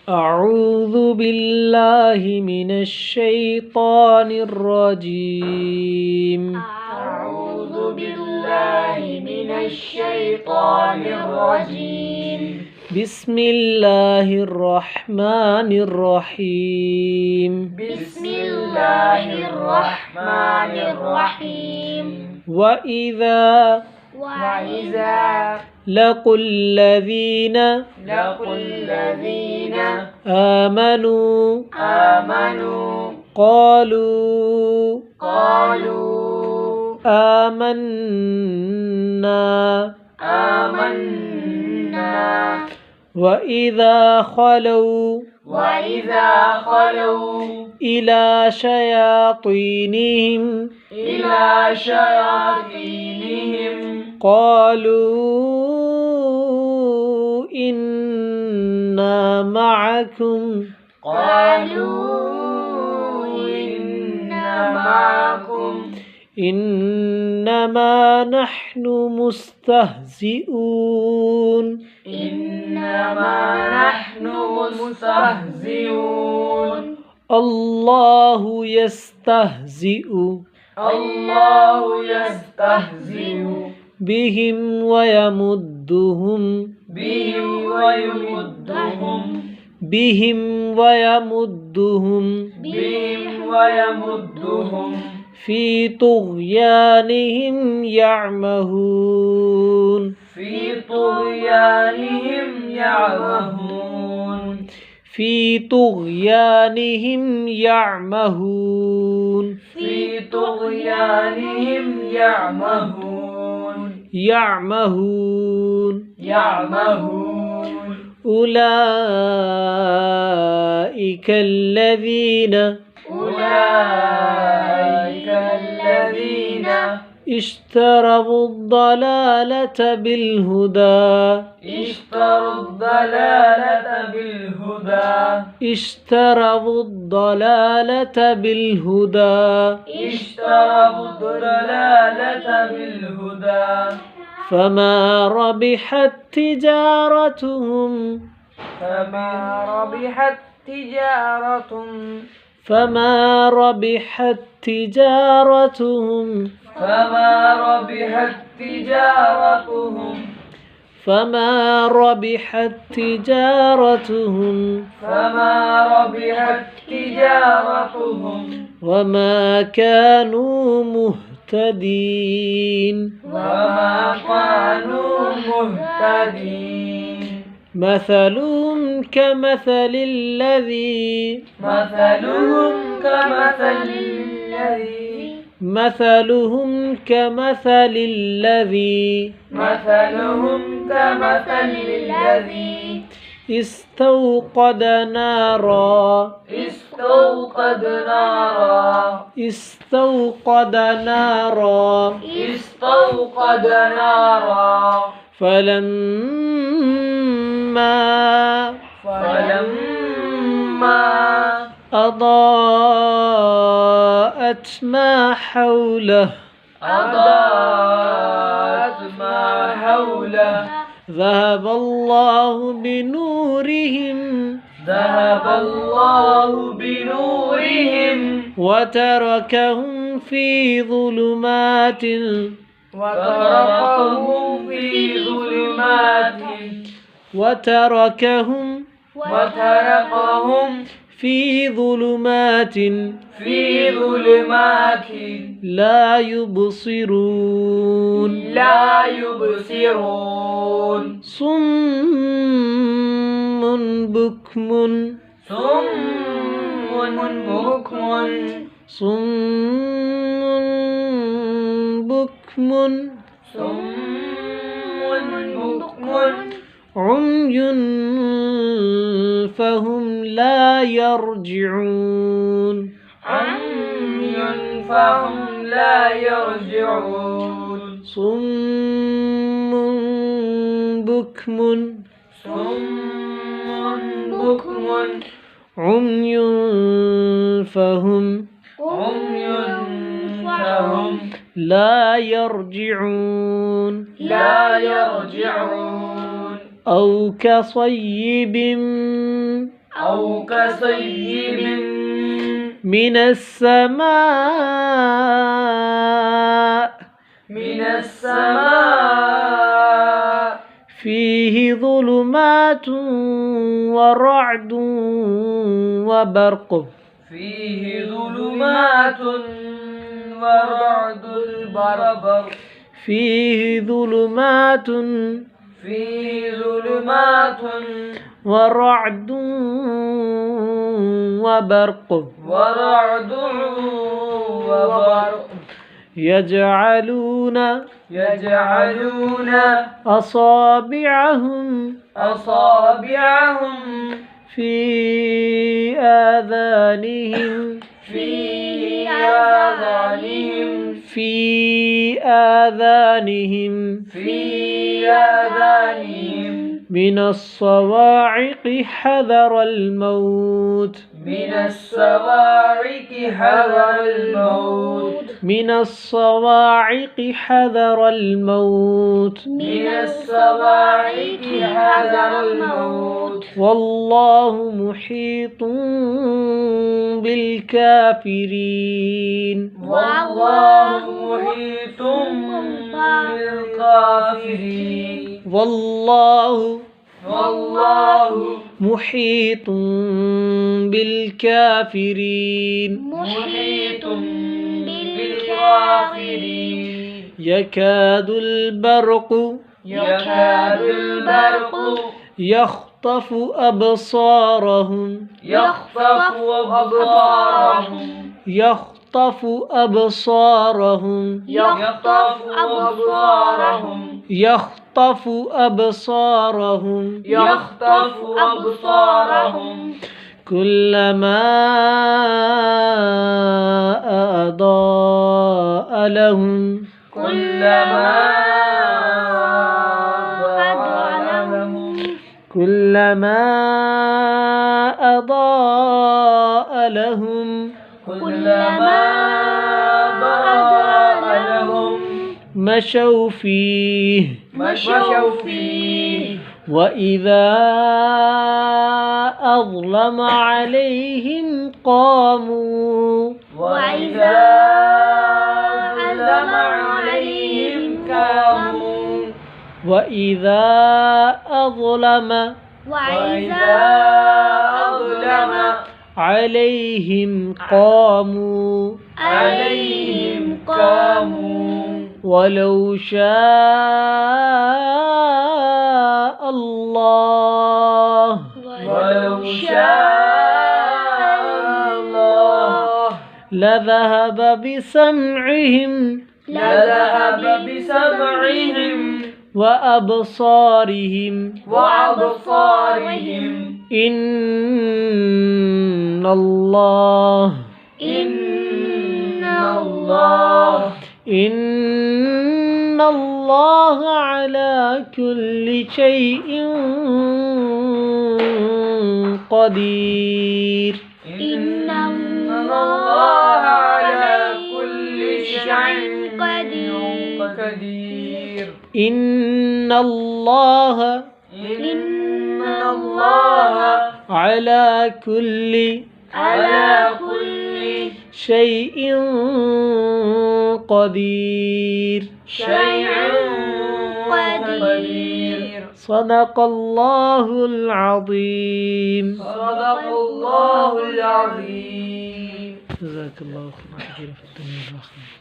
أعوذ بالله من الشيطان الرجيم. أعوذ بالله من الشيطان الرجيم. بسم الله الرحمن الرحيم. بسم الله الرحمن الرحيم. وإذا لقوا الذين آمنوا قالوا آمنا وإذا خلوا إلى شياطينهم قالوا إنا معكم إنما نحن مستهزئون الله يستهزئ بهم ويمدهم في طغيانهم يعمهون أولئك الذين اشتروا الضلالة بالهدى فما ربحت تجارتهم وما كانوا مهتدين مثلهم كمثل الذي استوقد نارا فلما أضاءت ما حوله ذهب الله بنورهم وتركهم في ظلمات لا يبصرون صم بكم عمي فهم لا يرجعون صم بكم عمي فهم لا يرجعون أو كصيب أو كصيب من السماء فيه ظلمات ورعد وبرق فيه ظلمات ورعد وبرق يجعلون أصابعهم في آذانهم من الصواعق حذر الموت والله محيط بالكافرين والله محيط بالكافرين يكاد البرق يخطف أبصارهم كلما أضاء لهم مشوا فيه وإذا أظلم عليهم قاموا ولو شاء الله لذهب بسمعهم وأبصارهم إن الله على كل شيء قدير إن الله على كل شيء قدير صدق الله العظيم جزاك الله خيرا كثيرا في الدنيا والآخرة.